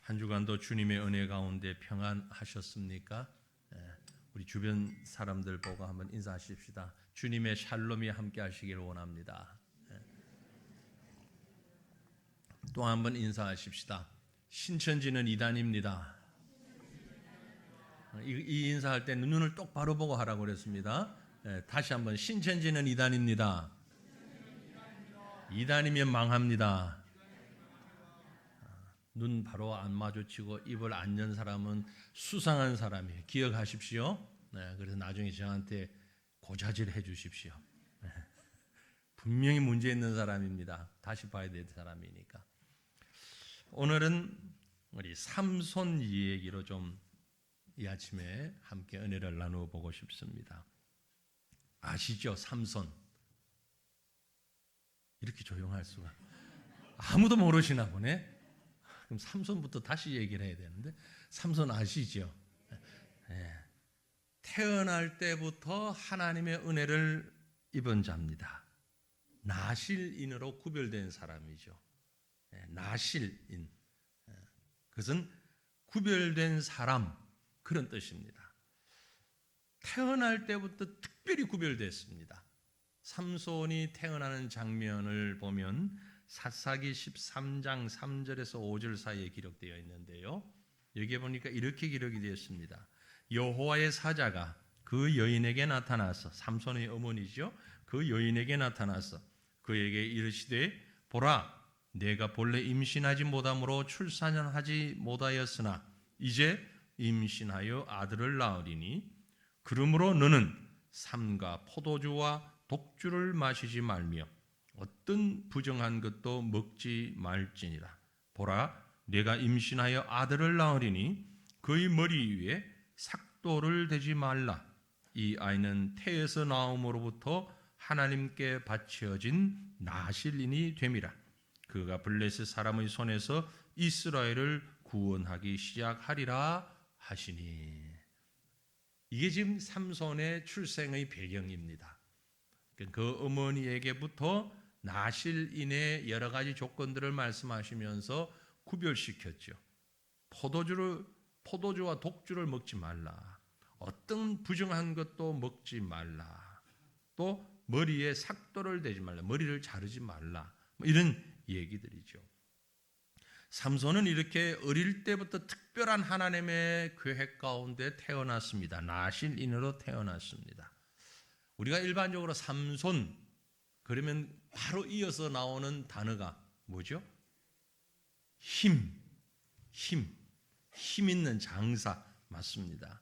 한 주간도 주님의 은혜 가운데 평안하셨습니까? 우리 주변 사람들 보고 한번 인사하십시다. 주님의 샬롬이 함께 하시길 원합니다. 또 한번 인사하십시다. 신천지는 이단입니다. 이 인사할 때 눈을 똑바로 보고 하라고 그랬습니다. 다시 한번 신천지는 이단입니다. 이단이면 망합니다. 눈 바로 안 마주치고 입을 안 연 사람은 수상한 사람이에요. 기억하십시오. 그래서 나중에 저한테 고자질 해주십시오. 분명히 문제 있는 사람입니다. 다시 봐야 될 사람이니까. 오늘은 우리 삼손 이야기로 좀 이 아침에 함께 은혜를 나누어 보고 싶습니다. 아시죠? 삼손. 이렇게 조용할 수가. 아무도 모르시나 보네. 그럼 삼손부터 다시 얘기를 해야 되는데, 삼손 아시죠? 태어날 때부터 하나님의 은혜를 입은 자입니다. 나실인으로 구별된 사람이죠. 나실인. 그것은 구별된 사람, 그런 뜻입니다. 태어날 때부터 특별히 구별됐습니다. 삼손이 태어나는 장면을 보면 사사기 13장 3절에서 5절 사이에 기록되어 있는데요. 여기에 보니까 이렇게 기록이 되어 있습니다. 여호와의 사자가 그 여인에게 나타나서, 삼손의 어머니죠, 그 여인에게 나타나서 그에게 이르시되, 보라, 내가 본래 임신하지 못함으로 출산하지 못하였으나 이제 임신하여 아들을 낳으리니 그러므로 너는 삼가 포도주와 독주를 마시지 말며 어떤 부정한 것도 먹지 말지니라. 보라, 내가 임신하여 아들을 낳으리니 그의 머리 위에 삭도를 대지 말라. 이 아이는 태에서 나옴으로부터 하나님께 바치어진 나실인이 됨이라. 그가 블레셋 사람의 손에서 이스라엘을 구원하기 시작하리라 하시니. 이게 지금 삼손의 출생의 배경입니다. 그 어머니에게부터 나실인의 여러 가지 조건들을 말씀하시면서 구별시켰죠. 포도주와 독주를 먹지 말라. 어떤 부정한 것도 먹지 말라. 또 머리에 삭도를 대지 말라. 머리를 자르지 말라. 이런 얘기들이죠. 삼손은 이렇게 어릴 때부터 특별한 하나님의 계획 가운데 태어났습니다. 나실인으로 태어났습니다. 우리가 일반적으로 삼손 그러면 바로 이어서 나오는 단어가 뭐죠? 힘 있는 장사 맞습니다.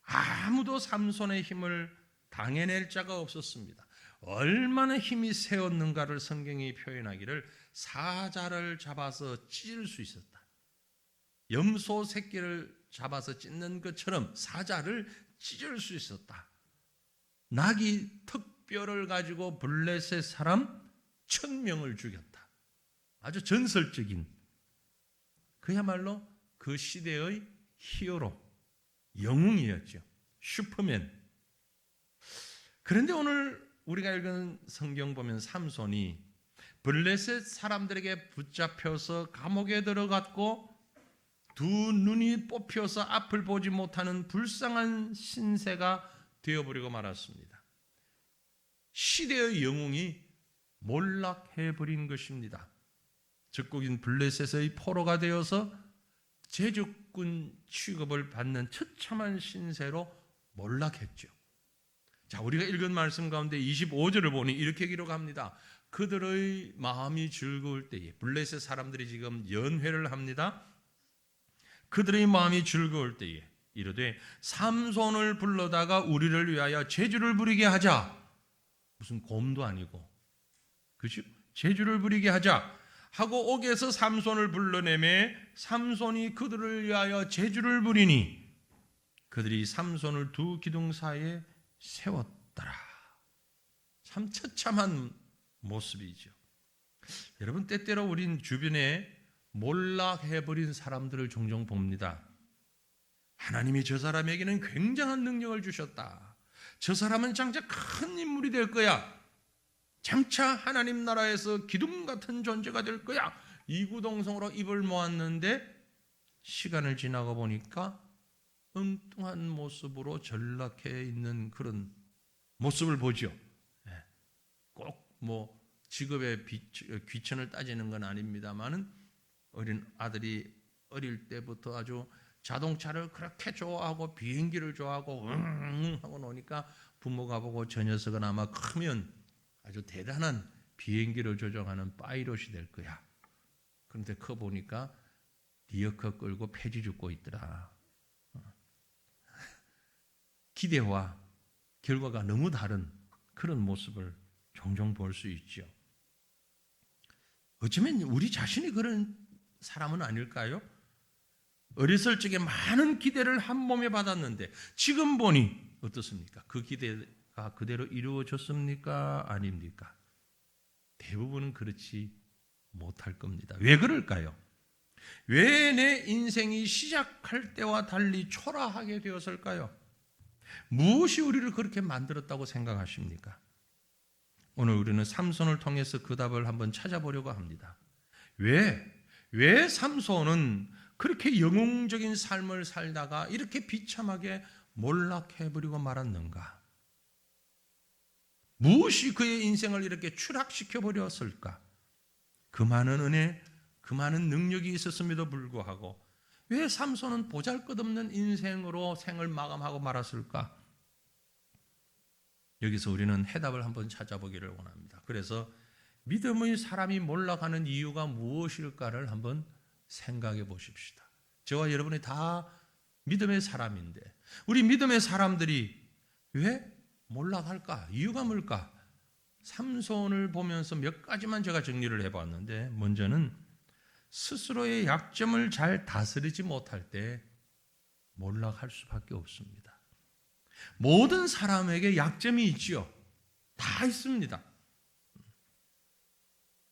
아무도 삼손의 힘을 당해낼 자가 없었습니다. 얼마나 힘이 세었는가를 성경이 표현하기를 사자를 잡아서 찢을 수 있었다. 염소 새끼를 잡아서 찢는 것처럼 사자를 찢을 수 있었다. 나귀 턱뼈를 가지고 블레셋 사람 1000명을 죽였다. 아주 전설적인, 그야말로 그 시대의 히어로, 영웅이었죠. 슈퍼맨. 그런데 오늘 우리가 읽은 성경 보면 삼손이 블레셋 사람들에게 붙잡혀서 감옥에 들어갔고 두 눈이 뽑혀서 앞을 보지 못하는 불쌍한 신세가 되어버리고 말았습니다. 시대의 영웅이 몰락해버린 것입니다. 적국인 블레셋의 포로가 되어서 제주꾼 취급을 받는 처참한 신세로 몰락했죠. 자, 우리가 읽은 말씀 가운데 25절을 보니 이렇게 기록합니다. 그들의 마음이 즐거울 때에, 블레셋 사람들이 지금 연회를 합니다. 그들의 마음이 즐거울 때에 이르되 삼손을 불러다가 우리를 위하여 제주를 부리게 하자. 무슨 곰도 아니고, 그죠? 제주를 부리게 하자 하고 옥에서 삼손을 불러내매 삼손이 그들을 위하여 제주를 부리니 그들이 삼손을 두 기둥 사이에 세웠더라. 참 처참한 모습이죠. 여러분, 때때로 우린 주변에 몰락해버린 사람들을 종종 봅니다. 하나님이 저 사람에게는 굉장한 능력을 주셨다. 저 사람은 장차 큰 인물이 될 거야. 장차 하나님 나라에서 기둥 같은 존재가 될 거야. 이구동성으로 입을 모았는데 시간을 지나고 보니까 엉뚱한 모습으로 전락해 있는 그런 모습을 보죠. 꼭 뭐 직업의 귀천을 따지는 건 아닙니다만은 어린 아들이 어릴 때부터 아주 자동차를 그렇게 좋아하고 비행기를 좋아하고 하고 노니까 부모가 보고 저 녀석은 아마 크면 아주 대단한 비행기를 조종하는 파이럿이 될 거야. 그런데 커 보니까 리어커 끌고 폐지 줍고 있더라. 기대와 결과가 너무 다른 그런 모습을 종종 볼 수 있죠. 어쩌면 우리 자신이 그런 사람은 아닐까요? 어렸을 적에 많은 기대를 한 몸에 받았는데 지금 보니 어떻습니까? 그 기대가 그대로 이루어졌습니까? 아닙니까? 대부분은 그렇지 못할 겁니다. 왜 그럴까요? 왜 내 인생이 시작할 때와 달리 초라하게 되었을까요? 무엇이 우리를 그렇게 만들었다고 생각하십니까? 오늘 우리는 삼손을 통해서 그 답을 한번 찾아보려고 합니다. 왜 삼손은 그렇게 영웅적인 삶을 살다가 이렇게 비참하게 몰락해버리고 말았는가? 무엇이 그의 인생을 이렇게 추락시켜버렸을까? 그 많은 은혜, 그 많은 능력이 있었음에도 불구하고 왜 삼손은 보잘것없는 인생으로 생을 마감하고 말았을까? 여기서 우리는 해답을 한번 찾아보기를 원합니다. 그래서 믿음의 사람이 몰락하는 이유가 무엇일까를 한번 생각해 보십시다. 저와 여러분이 다 믿음의 사람인데 우리 믿음의 사람들이 왜 몰락할까? 이유가 뭘까? 삼손을 보면서 몇 가지만 제가 정리를 해봤는데 먼저는 스스로의 약점을 잘 다스리지 못할 때 몰락할 수밖에 없습니다. 모든 사람에게 약점이 있지요. 다 있습니다.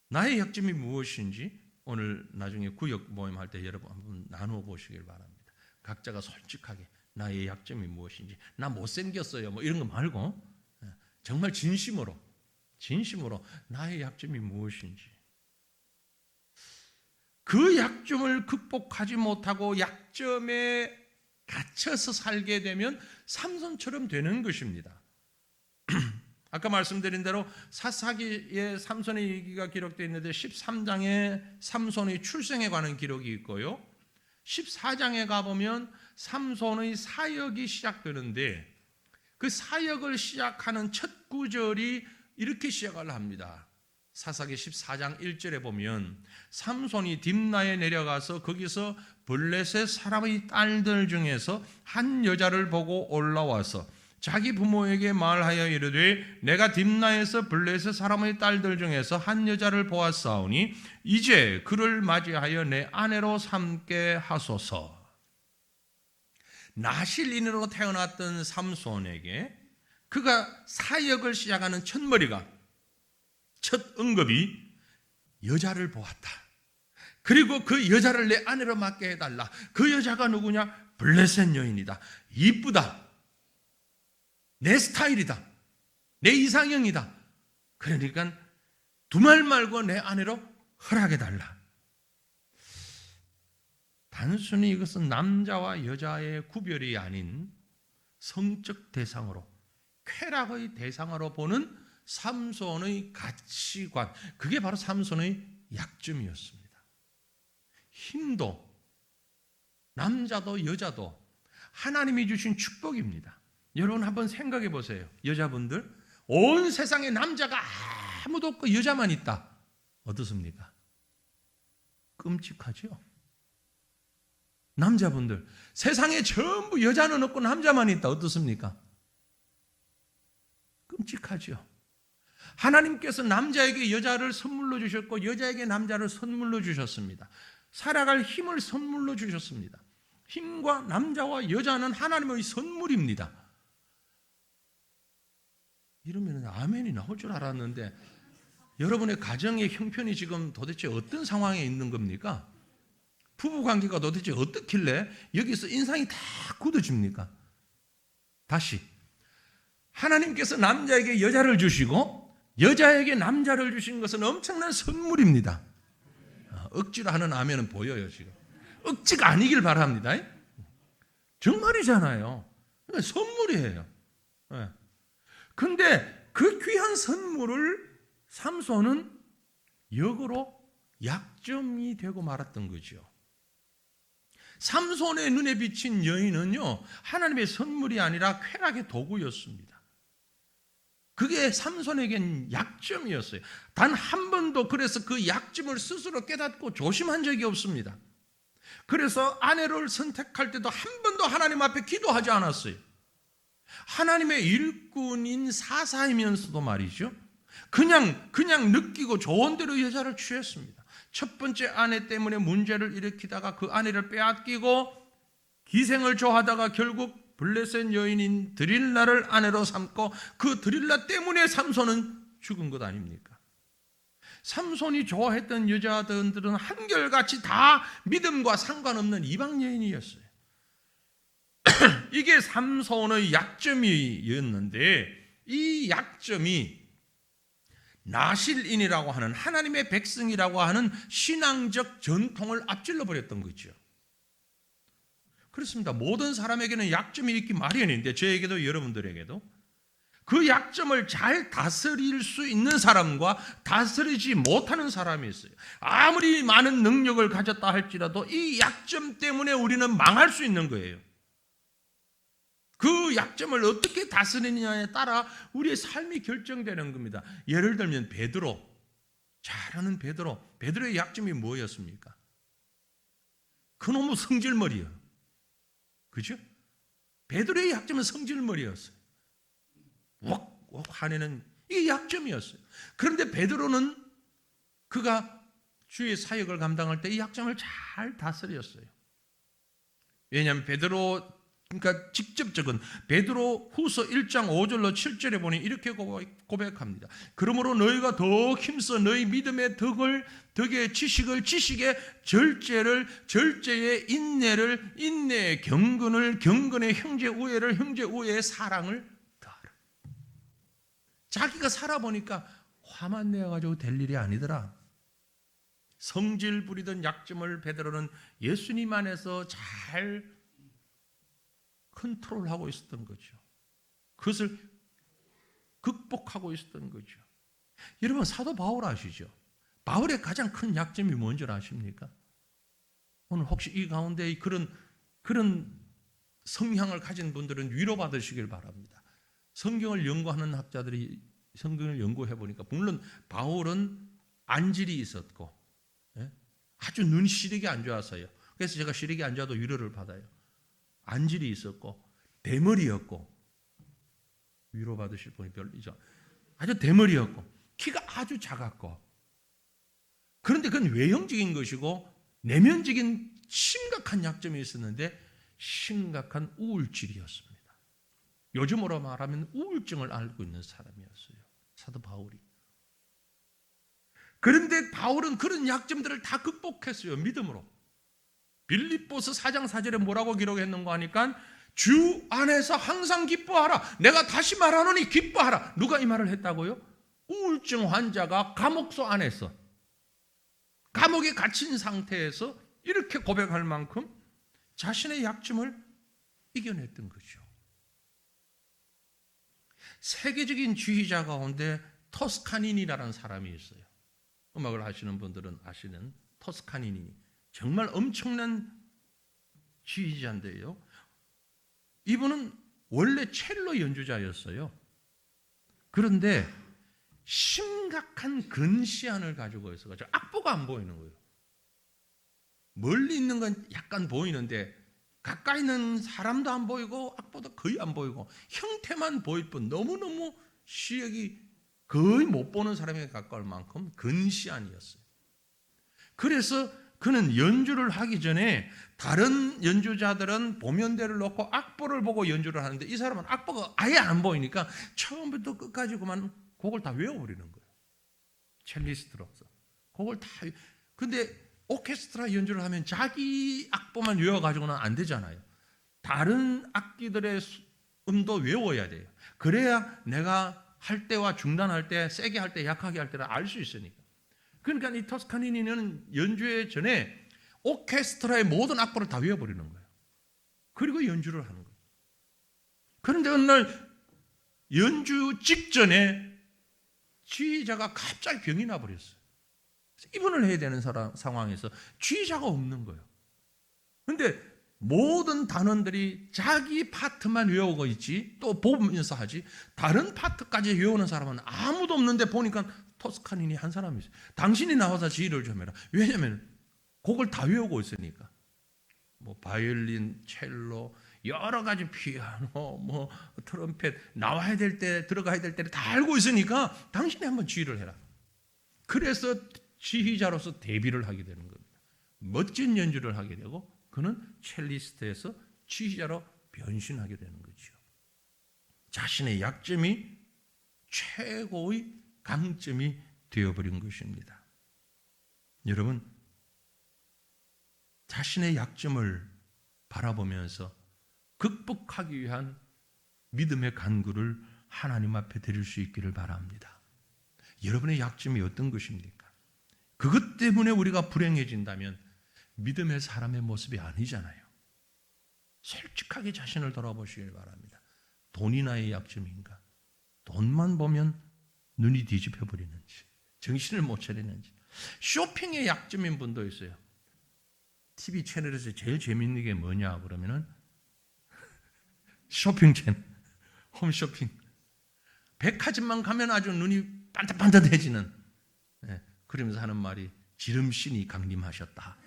나의 약점이 무엇인지 오늘 나중에 구역 모임할 때 여러분 한번 나누어 보시길 바랍니다. 각자가 솔직하게 나의 약점이 무엇인지, 나 못생겼어요 뭐 이런 거 말고 정말 진심으로 나의 약점이 무엇인지, 그 약점을 극복하지 못하고 약점에 갇혀서 살게 되면 삼손처럼 되는 것입니다. 아까 말씀드린 대로 사사기에 삼손의 얘기가 기록되어 있는데 13장에 삼손의 출생에 관한 기록이 있고요. 14장에 가보면 삼손의 사역이 시작되는데 그 사역을 시작하는 첫 구절이 이렇게 시작을 합니다. 사사기 14장 1절에 보면 삼손이 딥나에 내려가서 거기서 블레셋 사람의 딸들 중에서 한 여자를 보고 올라와서 자기 부모에게 말하여 이르되 내가 딥나에서 블레셋 사람의 딸들 중에서 한 여자를 보았사오니 이제 그를 맞이하여 내 아내로 삼게 하소서. 나실인으로 태어났던 삼손에게 그가 사역을 시작하는 첫머리가, 첫 언급이 여자를 보았다. 그리고 그 여자를 내 아내로 맡게 해달라. 그 여자가 누구냐? 블레셋 여인이다. 이쁘다. 내 스타일이다. 내 이상형이다. 그러니까 두 말 말고 내 아내로 허락해달라. 단순히 이것은 남자와 여자의 구별이 아닌 성적 대상으로, 쾌락의 대상으로 보는 삼손의 가치관, 그게 바로 삼손의 약점이었습니다. 힘도 남자도 여자도 하나님이 주신 축복입니다. 여러분 한번 생각해 보세요. 여자분들, 온 세상에 남자가 아무도 없고 여자만 있다. 어떻습니까? 끔찍하죠? 남자분들, 세상에 전부 여자는 없고 남자만 있다. 어떻습니까? 끔찍하죠? 하나님께서 남자에게 여자를 선물로 주셨고 여자에게 남자를 선물로 주셨습니다. 살아갈 힘을 선물로 주셨습니다. 힘과 남자와 여자는 하나님의 선물입니다. 이러면 아멘이 나올 줄 알았는데 여러분의 가정의 형편이 지금 도대체 어떤 상황에 있는 겁니까? 부부관계가 도대체 어떻길래 여기서 인상이 다 굳어집니까? 다시, 하나님께서 남자에게 여자를 주시고 여자에게 남자를 주신 것은 엄청난 선물입니다. 억지로 하는 아멘은 보여요. 지금 억지가 아니길 바랍니다. 정말이잖아요. 선물이에요. 그런데 그 귀한 선물을 삼손은 역으로 약점이 되고 말았던 거죠. 삼손의 눈에 비친 여인은요, 하나님의 선물이 아니라 쾌락의 도구였습니다. 그게 삼손에겐 약점이었어요. 단 한 번도 그래서 그 약점을 스스로 깨닫고 조심한 적이 없습니다. 그래서 아내를 선택할 때도 한 번도 하나님 앞에 기도하지 않았어요. 하나님의 일꾼인 사사이면서도 말이죠, 그냥 느끼고 좋은 대로 여자를 취했습니다. 첫 번째 아내 때문에 문제를 일으키다가 그 아내를 빼앗기고 기생을 좋아하다가 결국 블레셋 여인인 드릴라를 아내로 삼고 그 드릴라 때문에 삼손은 죽은 것 아닙니까? 삼손이 좋아했던 여자들은 한결같이 다 믿음과 상관없는 이방 여인이었어요. 이게 삼손의 약점이었는데, 이 약점이 나실인이라고 하는 하나님의 백성이라고 하는 신앙적 전통을 앞질러 버렸던 거죠. 그렇습니다. 모든 사람에게는 약점이 있기 마련인데, 저에게도 여러분들에게도 그 약점을 잘 다스릴 수 있는 사람과 다스리지 못하는 사람이 있어요. 아무리 많은 능력을 가졌다 할지라도 이 약점 때문에 우리는 망할 수 있는 거예요. 그 약점을 어떻게 다스리느냐에 따라 우리의 삶이 결정되는 겁니다. 예를 들면 베드로, 잘 아는 베드로의 약점이 뭐였습니까? 그놈의 성질머리예요. 그죠? 베드로의 약점은 성질머리였어요. 웍 화내는, 이게 약점이었어요. 그런데 베드로는 그가 주의 사역을 감당할 때 이 약점을 잘 다스렸어요. 왜냐하면 그러니까 직접적인 베드로 후서 1장 5절로 7절에 보니 이렇게 고백합니다. 그러므로 너희가 더욱 힘써 너희 믿음의 덕의 지식을 지식의 절제를 절제의 인내를 인내의 경건을 경건의 형제 우애를 형제 우애의 사랑을 더하라. 자기가 살아보니까 화만 내어가지고 될 일이 아니더라. 성질 부리던 약점을 베드로는 예수님 안에서 잘 컨트롤하고 있었던 거죠. 그것을 극복하고 있었던 거죠. 여러분, 사도 바울 아시죠? 바울의 가장 큰 약점이 뭔지 아십니까? 오늘 혹시 이 가운데 그런 성향을 가진 분들은 위로받으시길 바랍니다. 성경을 연구하는 학자들이 성경을 연구해 보니까 물론 바울은 안질이 있었고 아주 눈 시력이 안 좋아서요. 그래서 제가 시력이 안 좋아도 위로를 받아요. 안질이 있었고 대머리였고, 위로받으실 분이 별이죠. 아주 대머리였고 키가 아주 작았고, 그런데 그건 외형적인 것이고 내면적인 심각한 약점이 있었는데 심각한 우울질이었습니다. 요즘으로 말하면 우울증을 앓고 있는 사람이었어요, 사도 바울이. 그런데 바울은 그런 약점들을 다 극복했어요, 믿음으로. 빌립보서 4장 4절에 뭐라고 기록했는가 하니까 주 안에서 항상 기뻐하라. 내가 다시 말하노니 기뻐하라. 누가 이 말을 했다고요? 우울증 환자가 감옥소 안에서 감옥에 갇힌 상태에서 이렇게 고백할 만큼 자신의 약점을 이겨냈던 거죠. 세계적인 지휘자 가운데 토스카니니라는 사람이 있어요. 음악을 하시는 분들은 아시는 토스카니니. 정말 엄청난 지휘자인데요. 이분은 원래 첼로 연주자였어요. 그런데 심각한 근시안을 가지고 있어가지고 악보가 안 보이는 거예요. 멀리 있는 건 약간 보이는데 가까이 있는 사람도 안 보이고 악보도 거의 안 보이고 형태만 보일 뿐 너무너무 시력이 거의 못 보는 사람에 가까울 만큼 근시안이었어요. 그래서 그는 연주를 하기 전에 다른 연주자들은 보면대를 놓고 악보를 보고 연주를 하는데 이 사람은 악보가 아예 안 보이니까 처음부터 끝까지 그만 곡을 다 외워버리는 거예요. 첼리스트로서 곡을 다. 근데 오케스트라 연주를 하면 자기 악보만 외워가지고는 안 되잖아요. 다른 악기들의 음도 외워야 돼요. 그래야 내가 할 때와 중단할 때, 세게 할 때, 약하게 할 때를 알 수 있으니까. 그러니까 이 토스카니니는 연주회 전에 오케스트라의 모든 악보를 다 외워버리는 거예요. 그리고 연주를 하는 거예요. 그런데 어느 날 연주 직전에 지휘자가 갑자기 병이 나버렸어요. 입원을 해야 되는 상황에서 지휘자가 없는 거예요. 그런데 모든 단원들이 자기 파트만 외우고 있지, 또 보면서 하지, 다른 파트까지 외우는 사람은 아무도 없는데 보니까 토스카니니 한 사람이 있어요. 당신이 나와서 지휘를 좀 해라. 왜냐하면 곡을 다 외우고 있으니까. 뭐 바이올린, 첼로, 여러 가지 피아노, 뭐 트럼펫, 나와야 될 때, 들어가야 될 때를 다 알고 있으니까 당신이 한번 지휘를 해라. 그래서 지휘자로서 데뷔를 하게 되는 겁니다. 멋진 연주를 하게 되고 그는 첼리스트에서 지휘자로 변신하게 되는 거죠. 자신의 약점이 최고의 강점이 되어버린 것입니다. 여러분, 자신의 약점을 바라보면서 극복하기 위한 믿음의 간구를 하나님 앞에 드릴 수 있기를 바랍니다. 여러분의 약점이 어떤 것입니까? 그것 때문에 우리가 불행해진다면 믿음의 사람의 모습이 아니잖아요. 솔직하게 자신을 돌아보시길 바랍니다. 돈이 나의 약점인가? 돈만 보면 눈이 뒤집혀 버리는지, 정신을 못 차리는지. 쇼핑의 약점인 분도 있어요. TV 채널에서 제일 재밌는 게 뭐냐 그러면은 쇼핑 채널, 홈쇼핑. 백화점만 가면 아주 눈이 반짝반짝해지는, 그러면서 하는 말이 지름신이 강림하셨다.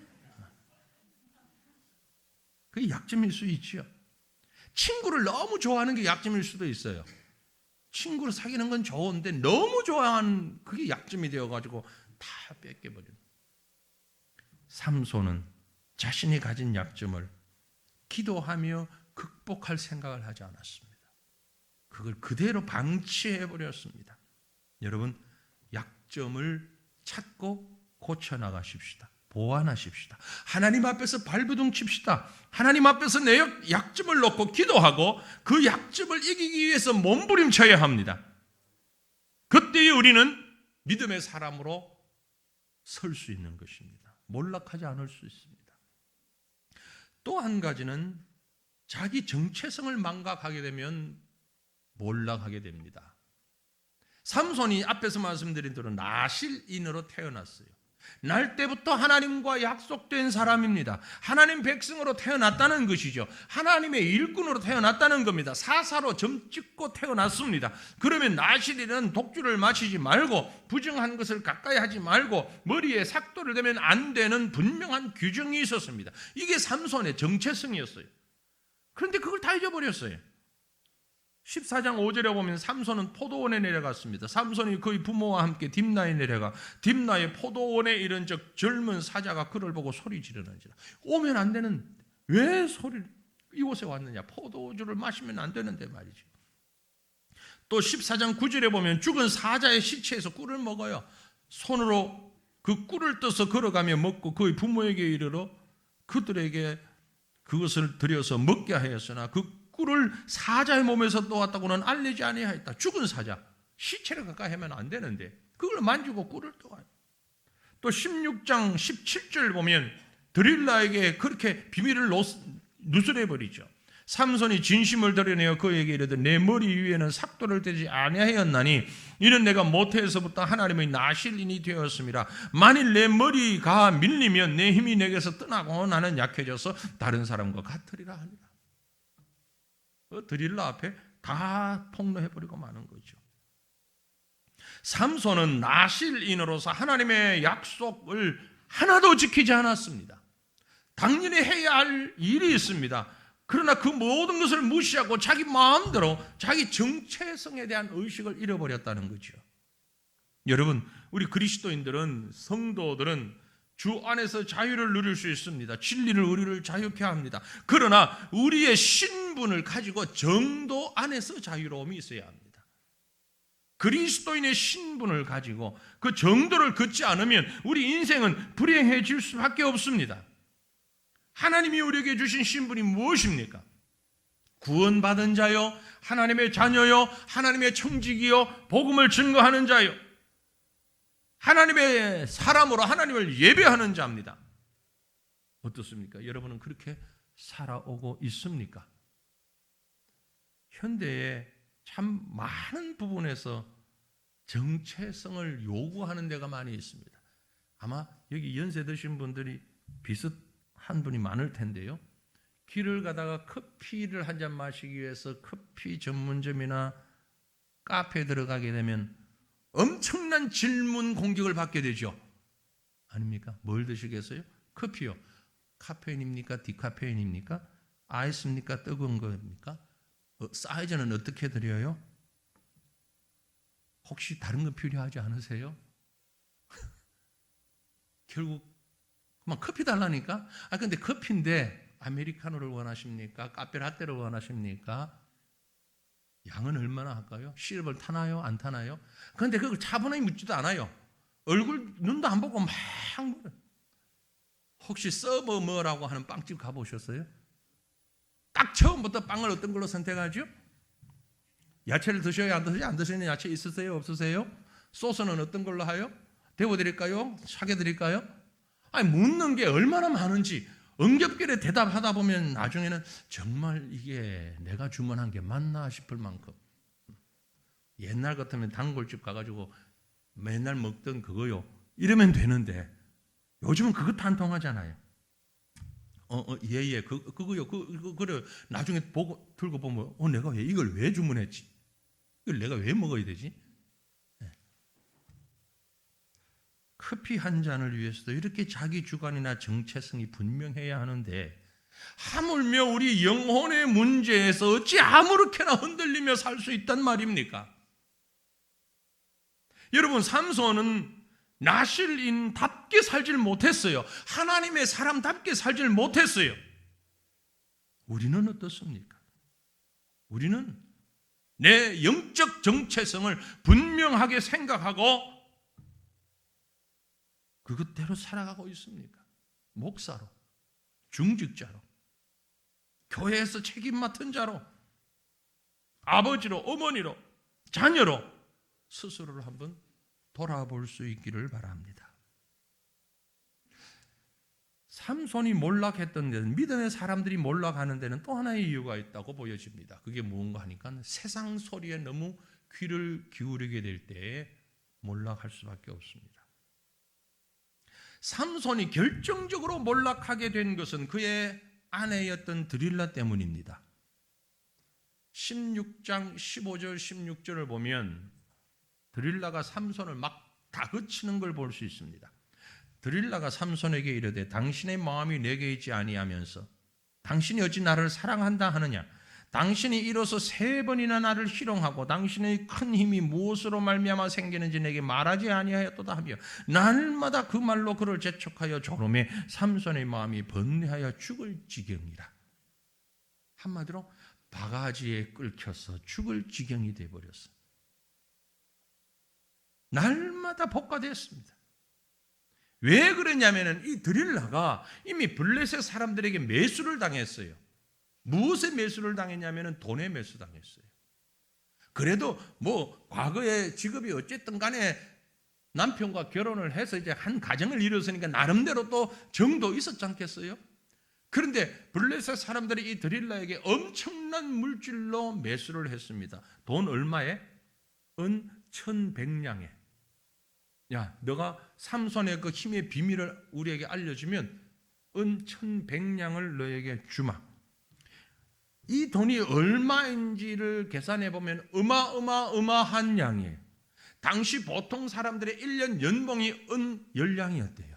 그게 약점일 수 있죠. 친구를 너무 좋아하는 게 약점일 수도 있어요. 친구를 사귀는 건 좋은데 너무 좋아하는 그게 약점이 되어가지고 다 뺏겨버리는. 삼손은 자신이 가진 약점을 기도하며 극복할 생각을 하지 않았습니다. 그걸 그대로 방치해버렸습니다. 여러분, 약점을 찾고 고쳐나가십시다. 보완하십시다. 하나님 앞에서 발버둥 칩시다. 하나님 앞에서 내 약점을 놓고 기도하고 그 약점을 이기기 위해서 몸부림쳐야 합니다. 그때에 우리는 믿음의 사람으로 설 수 있는 것입니다. 몰락하지 않을 수 있습니다. 또 한 가지는 자기 정체성을 망각하게 되면 몰락하게 됩니다. 삼손이 앞에서 말씀드린 대로 나실인으로 태어났어요. 날 때부터 하나님과 약속된 사람입니다. 하나님 백성으로 태어났다는 것이죠. 하나님의 일꾼으로 태어났다는 겁니다. 사사로 점 찍고 태어났습니다. 그러면 나실인은 독주를 마시지 말고 부정한 것을 가까이 하지 말고 머리에 삭도를 대면 안 되는 분명한 규정이 있었습니다. 이게 삼손의 정체성이었어요. 그런데 그걸 다 잊어버렸어요. 14장 5절에 보면 삼손은 포도원에 내려갔습니다. 삼손이 그의 부모와 함께 딥나에 내려가 딥나의 포도원에 이른 적 젊은 사자가 그를 보고 소리 지르는지라. 오면 안 되는, 왜 소리를 이곳에 왔느냐? 포도주를 마시면 안 되는데 말이죠. 또 14장 9절에 보면 죽은 사자의 시체에서 꿀을 먹어요. 손으로 그 꿀을 떠서 걸어가며 먹고 그의 부모에게 이르러 그들에게 그것을 들여서 먹게 하였으나 그 꿀을 사자의 몸에서 놓았다고는 알리지 아니하였다. 죽은 사자, 시체를 가까이 하면 안 되는데 그걸 만지고 꿀을 떠와요. 또 16장 17절 보면 드릴라에게 그렇게 비밀을 누설해버리죠. 삼손이 진심을 드러내어 그에게 이르되 내 머리 위에는 삭도를 떼지 아니하였나니 이는 내가 모태에서부터 하나님의 나실인이 되었습니다. 만일 내 머리가 밀리면 내 힘이 내게서 떠나고 나는 약해져서 다른 사람과 같으리라 하니라. 드릴라 앞에 다 폭로해버리고 마는 거죠. 삼손은 나실인으로서 하나님의 약속을 하나도 지키지 않았습니다. 당연히 해야 할 일이 있습니다. 그러나 그 모든 것을 무시하고 자기 마음대로 자기 정체성에 대한 의식을 잃어버렸다는 거죠. 여러분, 우리 그리스도인들은, 성도들은 주 안에서 자유를 누릴 수 있습니다. 진리를 우리를 자유케 합니다. 그러나 우리의 신분을 가지고 정도 안에서 자유로움이 있어야 합니다. 그리스도인의 신분을 가지고 그 정도를 걷지 않으면 우리 인생은 불행해질 수밖에 없습니다. 하나님이 우리에게 주신 신분이 무엇입니까? 구원받은 자요, 하나님의 자녀요, 하나님의 청지기요, 복음을 증거하는 자요, 하나님의 사람으로 하나님을 예배하는 자입니다. 어떻습니까? 여러분은 그렇게 살아오고 있습니까? 현대에 참 많은 부분에서 정체성을 요구하는 데가 많이 있습니다. 아마 여기 연세 드신 분들이 비슷한 분이 많을 텐데요. 길을 가다가 커피를 한 잔 마시기 위해서 커피 전문점이나 카페에 들어가게 되면 엄청난 질문 공격을 받게 되죠. 아닙니까? 뭘 드시겠어요? 커피요. 카페인입니까? 디카페인입니까? 아이스입니까? 뜨거운 겁니까? 사이즈는 어떻게 드려요? 혹시 다른 거 필요하지 않으세요? 결국 그만 커피 달라니까? 근데 커피인데 아메리카노를 원하십니까? 카페라떼를 원하십니까? 양은 얼마나 할까요? 시럽을 타나요? 안 타나요? 그런데 그걸 차분하게 묻지도 않아요. 얼굴 눈도 안 보고 막 물어요. 혹시 서버 뭐라고 하는 빵집 가보셨어요? 딱 처음부터 빵을 어떤 걸로 선택하죠? 야채를 드셔야 안 드세요? 안 드시는 야채 있으세요? 없으세요? 소스는 어떤 걸로 하요? 데워드릴까요? 사겨드릴까요? 묻는 게 얼마나 많은지 엉겹결에 대답하다 보면 나중에는 정말 이게 내가 주문한 게 맞나 싶을 만큼. 옛날 같으면 단골집 가가지고 맨날 먹던 그거요 이러면 되는데 요즘은 그것도 안 통하잖아요. 예, 그거요. 그래. 나중에 보고 들고 보면 내가 왜 이걸 왜 주문했지? 이걸 내가 왜 먹어야 되지? 네. 커피 한 잔을 위해서도 이렇게 자기 주관이나 정체성이 분명해야 하는데 하물며 우리 영혼의 문제에서 어찌 아무렇게나 흔들리며 살 수 있단 말입니까? 여러분, 삼손은 나실인답게 살질 못했어요. 하나님의 사람답게 살질 못했어요. 우리는 어떻습니까? 우리는 내 영적 정체성을 분명하게 생각하고 그것대로 살아가고 있습니까? 목사로, 중직자로, 교회에서 책임 맡은 자로, 아버지로, 어머니로, 자녀로 스스로를 한번 돌아볼 수 있기를 바랍니다. 삼손이 몰락했던 데는, 믿음의 사람들이 몰락하는 데는 또 하나의 이유가 있다고 보여집니다. 그게 뭔가 하니까 세상 소리에 너무 귀를 기울이게 될 때에 몰락할 수밖에 없습니다. 삼손이 결정적으로 몰락하게 된 것은 그의 아내였던 드릴라 때문입니다. 16장 15절 16절을 보면 드릴라가 삼손을 막 다그치는 걸 볼 수 있습니다. 드릴라가 삼손에게 이르되 당신의 마음이 내게 있지 아니하면서 당신이 어찌 나를 사랑한다 하느냐? 당신이 이로써 3번이나 나를 희롱하고 당신의 큰 힘이 무엇으로 말미암아 생기는지 내게 말하지 아니하였도다 하며 날마다 그 말로 그를 재촉하여 조름에 삼손의 마음이 번뇌하여 죽을 지경이라. 한마디로 바가지에 끓혀서 죽을 지경이 되어버렸어. 날마다 복가됐습니다. 왜 그러냐면은 이 드릴라가 이미 블레셋 사람들에게 매수를 당했어요. 무엇에 매수를 당했냐면은 돈에 매수 당했어요. 그래도 뭐 과거에 직업이 어쨌든 간에 남편과 결혼을 해서 이제 한 가정을 이뤘으니까 나름대로 또 정도 있었지 않겠어요? 그런데 블레셋 사람들이 이 드릴라에게 엄청난 물질로 매수를 했습니다. 돈 얼마에? 은 1,100냥에. 야, 너가 삼손의 그 힘의 비밀을 우리에게 알려주면 은 1,100냥을 너에게 주마. 이 돈이 얼마인지를 계산해 보면 어마어마한 양이에요. 당시 보통 사람들의 1년 연봉이 은 10냥이었대요.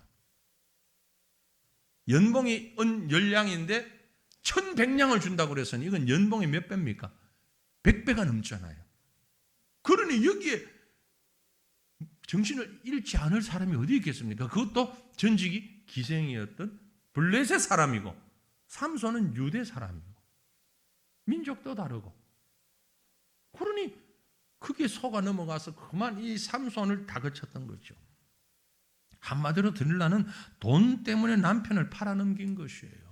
연봉이 은 10냥인데 1,100냥을 준다고 그랬으니 이건 연봉이 몇 배입니까? 100배가 넘잖아요. 그러니 여기에 정신을 잃지 않을 사람이 어디 있겠습니까? 그것도 전직이 기생이었던 블레셋 사람이고 삼손은 유대 사람이고 민족도 다르고 그러니 그게 속아 넘어가서 그만 이 삼손을 다그쳤던 거죠. 한마디로 드릴라는 돈 때문에 남편을 팔아넘긴 것이에요.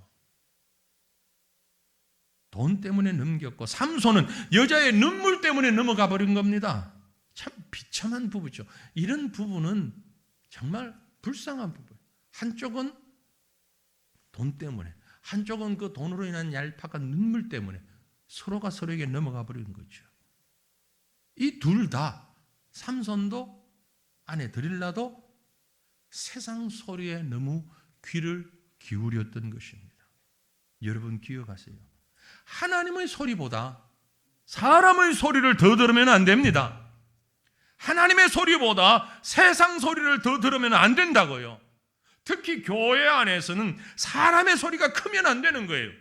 돈 때문에 넘겼고 삼손은 여자의 눈물 때문에 넘어가 버린 겁니다. 참 비참한 부부죠. 이런 부부는 정말 불쌍한 부부예요. 한쪽은 돈 때문에, 한쪽은 그 돈으로 인한 얄팍한 눈물 때문에 서로가 서로에게 넘어가 버린 거죠. 이 둘 다, 삼손도 아내 드릴라도 세상 소리에 너무 귀를 기울였던 것입니다. 여러분 기억하세요. 하나님의 소리보다 사람의 소리를 더 들으면 안 됩니다. 하나님의 소리보다 세상 소리를 더 들으면 안 된다고요. 특히 교회 안에서는 사람의 소리가 크면 안 되는 거예요.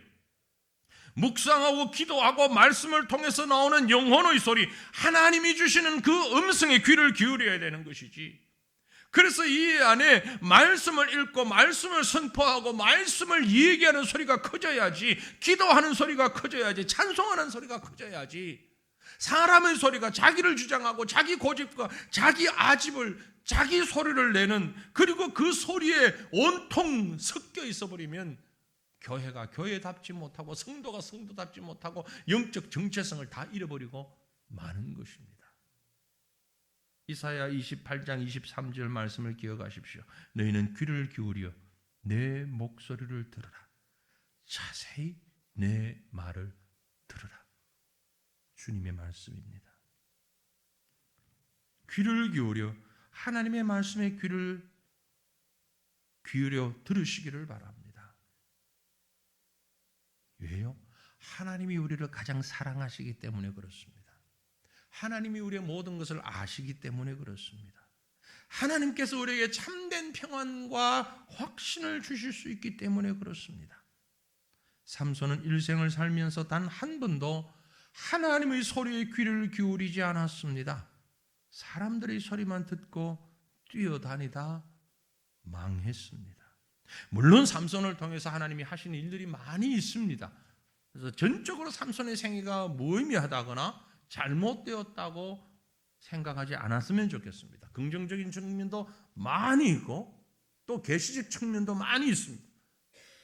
묵상하고 기도하고 말씀을 통해서 나오는 영혼의 소리, 하나님이 주시는 그 음성에 귀를 기울여야 되는 것이지. 그래서 이 안에 말씀을 읽고 말씀을 선포하고 말씀을 얘기하는 소리가 커져야지, 기도하는 소리가 커져야지, 찬송하는 소리가 커져야지, 사람의 소리가 자기를 주장하고 자기 고집과 자기 아집을, 자기 소리를 내는, 그리고 그 소리에 온통 섞여 있어 버리면 교회가 교회답지 못하고 성도가 성도답지 못하고 영적 정체성을 다 잃어버리고 마는 것입니다. 이사야 28장 23절 말씀을 기억하십시오. 너희는 귀를 기울여 내 목소리를 들으라. 자세히 내 말을 들으라. 주님의 말씀입니다. 귀를 기울여 하나님의 말씀에 귀를 기울여 들으시기를 바랍니다. 왜요? 하나님이 우리를 가장 사랑하시기 때문에 그렇습니다. 하나님이 우리의 모든 것을 아시기 때문에 그렇습니다. 하나님께서 우리에게 참된 평안과 확신을 주실 수 있기 때문에 그렇습니다. 삼손은 일생을 살면서 단 한 번도 하나님의 소리에 귀를 기울이지 않았습니다. 사람들의 소리만 듣고 뛰어다니다 망했습니다. 물론 삼손을 통해서 하나님이 하신 일들이 많이 있습니다. 그래서 전적으로 삼손의 생애가 무의미하다거나 잘못되었다고 생각하지 않았으면 좋겠습니다. 긍정적인 측면도 많이 있고 또 계시적 측면도 많이 있습니다.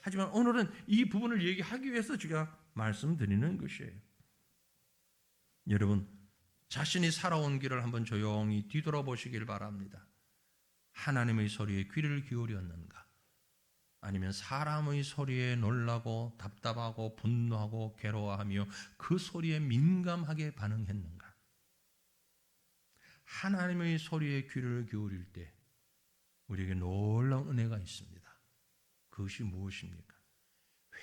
하지만 오늘은 이 부분을 얘기하기 위해서 제가 말씀드리는 것이에요. 여러분, 자신이 살아온 길을 한번 조용히 뒤돌아보시길 바랍니다. 하나님의 소리에 귀를 기울였는가? 아니면 사람의 소리에 놀라고 답답하고 분노하고 괴로워하며 그 소리에 민감하게 반응했는가? 하나님의 소리에 귀를 기울일 때 우리에게 놀라운 은혜가 있습니다. 그것이 무엇입니까?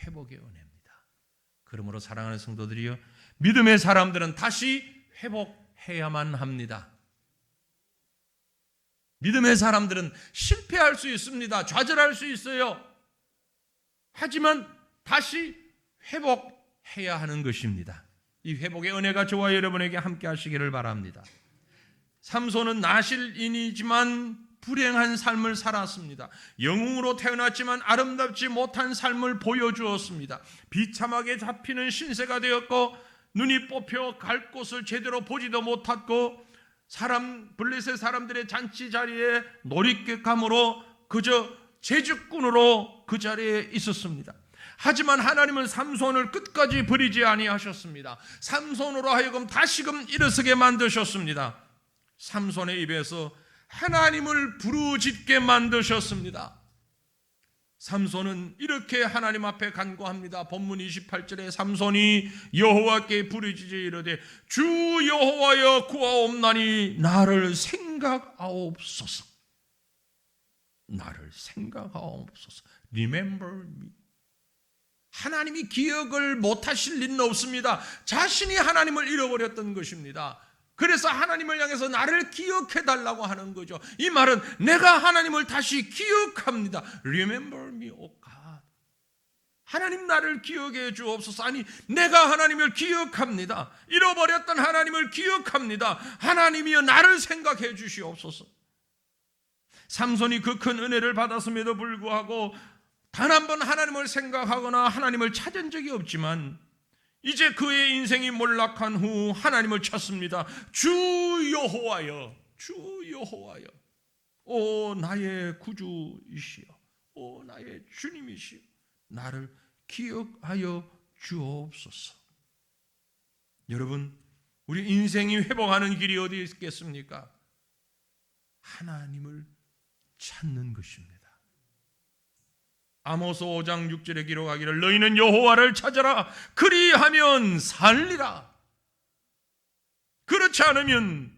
회복의 은혜입니다. 그러므로 사랑하는 성도들이여, 믿음의 사람들은 다시 회복해야만 합니다. 믿음의 사람들은 실패할 수 있습니다. 좌절할 수 있어요. 하지만 다시 회복해야 하는 것입니다. 이 회복의 은혜가 저와 여러분에게 함께 하시기를 바랍니다. 삼손은 나실인이지만 불행한 삶을 살았습니다. 영웅으로 태어났지만 아름답지 못한 삶을 보여주었습니다. 비참하게 잡히는 신세가 되었고 눈이 뽑혀 갈 곳을 제대로 보지도 못했고 블레셋 사람들의 잔치 자리에 놀이감으로 그저 제주꾼으로 그 자리에 있었습니다. 하지만 하나님은 삼손을 끝까지 버리지 아니하셨습니다. 삼손으로 하여금 다시금 일어서게 만드셨습니다. 삼손의 입에서 하나님을 부르짖게 만드셨습니다. 삼손은 이렇게 하나님 앞에 간구합니다. 본문 28절에 삼손이 여호와께 부르짖어 이르되 주 여호와여 구하옵나니 나를 생각하옵소서. 나를 생각하옵소서. Remember me. 하나님이 기억을 못하실 리는 없습니다. 자신이 하나님을 잃어버렸던 것입니다. 그래서 하나님을 향해서 나를 기억해달라고 하는 거죠. 이 말은 내가 하나님을 다시 기억합니다. Remember me, O God. 하나님 나를 기억해 주옵소서. 아니, 내가 하나님을 기억합니다. 잃어버렸던 하나님을 기억합니다. 하나님이여 나를 생각해 주시옵소서. 삼손이 그 큰 은혜를 받았음에도 불구하고 단 한 번 하나님을 생각하거나 하나님을 찾은 적이 없지만 이제 그의 인생이 몰락한 후 하나님을 찾습니다. 주 여호와여, 주 여호와여, 오 나의 구주이시여, 오 나의 주님이시여, 나를 기억하여 주옵소서. 여러분, 우리 인생이 회복하는 길이 어디 있겠습니까? 하나님을 찾는 것입니다. 아모스 5장 6절에 기록하기를 너희는 여호와를 찾아라 그리하면 살리라. 그렇지 않으면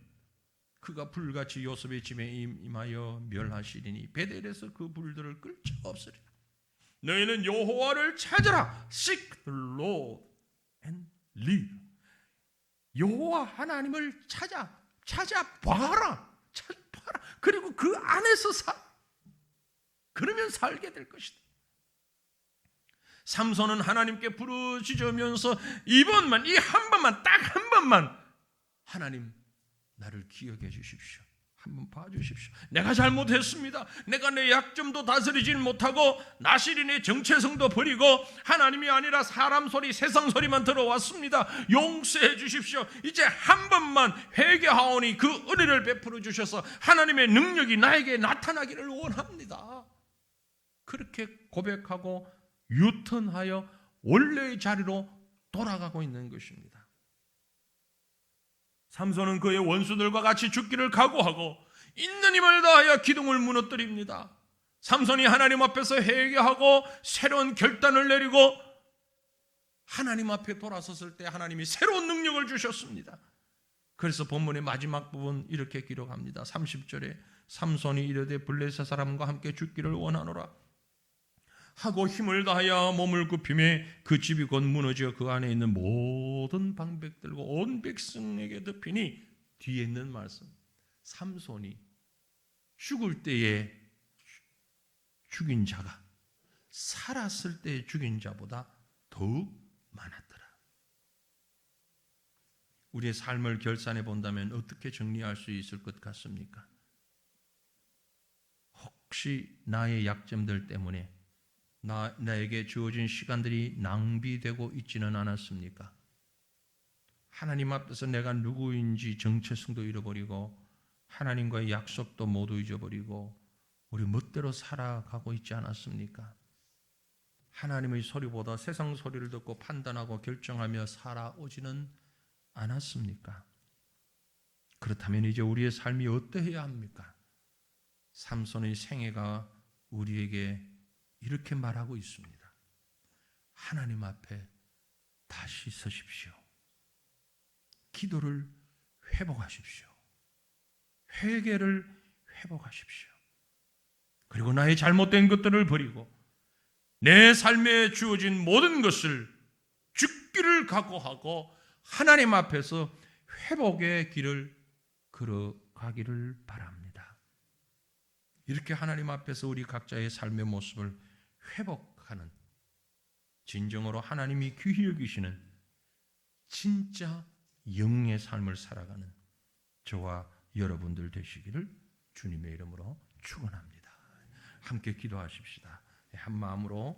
그가 불같이 요셉의 집에 임하여 멸하시리니 베델에서 그 불들을 끌자 없으리라. 너희는 여호와를 찾아라. Seek the Lord and live. 여호와 하나님을 찾아봐라. 그리고 그 안에서 그러면 살게 될 것이다. 삼손은 하나님께 부르짖으면서 이번만, 이 한 번만, 딱 한 번만 하나님 나를 기억해 주십시오. 한번 봐주십시오. 내가 잘못했습니다. 내가 내 약점도 다스리지 못하고 나시린의 정체성도 버리고 하나님이 아니라 사람 소리, 세상 소리만 들어왔습니다. 용서해 주십시오. 이제 한 번만 회개하오니 그 은혜를 베풀어 주셔서 하나님의 능력이 나에게 나타나기를 원합니다. 그렇게 고백하고 유턴하여 원래의 자리로 돌아가고 있는 것입니다. 삼손은 그의 원수들과 같이 죽기를 각오하고 있는 힘을 다하여 기둥을 무너뜨립니다. 삼손이 하나님 앞에서 회개하고 새로운 결단을 내리고 하나님 앞에 돌아섰을 때 하나님이 새로운 능력을 주셨습니다. 그래서 본문의 마지막 부분 이렇게 기록합니다. 30절에 삼손이 이르되 블레셋 사람과 함께 죽기를 원하노라 하고 힘을 다하여 몸을 굽히매 그 집이 곧 무너져 그 안에 있는 모든 방백들과 온 백성에게 덮이니 뒤에 있는 말씀, 삼손이 죽을 때에 죽인 자가 살았을 때 죽인 자보다 더욱 많았더라. 우리의 삶을 결산해 본다면 어떻게 정리할 수 있을 것 같습니까? 혹시 나의 약점들 때문에 나에게 주어진 시간들이 낭비되고 있지는 않았습니까? 하나님 앞에서 내가 누구인지 정체성도 잃어버리고 하나님과의 약속도 모두 잊어버리고 우리 멋대로 살아가고 있지 않았습니까? 하나님의 소리보다 세상 소리를 듣고 판단하고 결정하며 살아오지는 않았습니까? 그렇다면 이제 우리의 삶이 어떠해야 합니까? 삼손의 생애가 우리에게 이렇게 말하고 있습니다. 하나님 앞에 다시 서십시오. 기도를 회복하십시오. 회개를 회복하십시오. 그리고 나의 잘못된 것들을 버리고 내 삶에 주어진 모든 것을 죽기를 각오하고 하나님 앞에서 회복의 길을 걸어가기를 바랍니다. 이렇게 하나님 앞에서 우리 각자의 삶의 모습을 회복하는, 진정으로 하나님이 귀히 여기시는 진짜 영의 삶을 살아가는 저와 여러분들 되시기를 주님의 이름으로 축원합니다. 함께 기도하십시다. 한 마음으로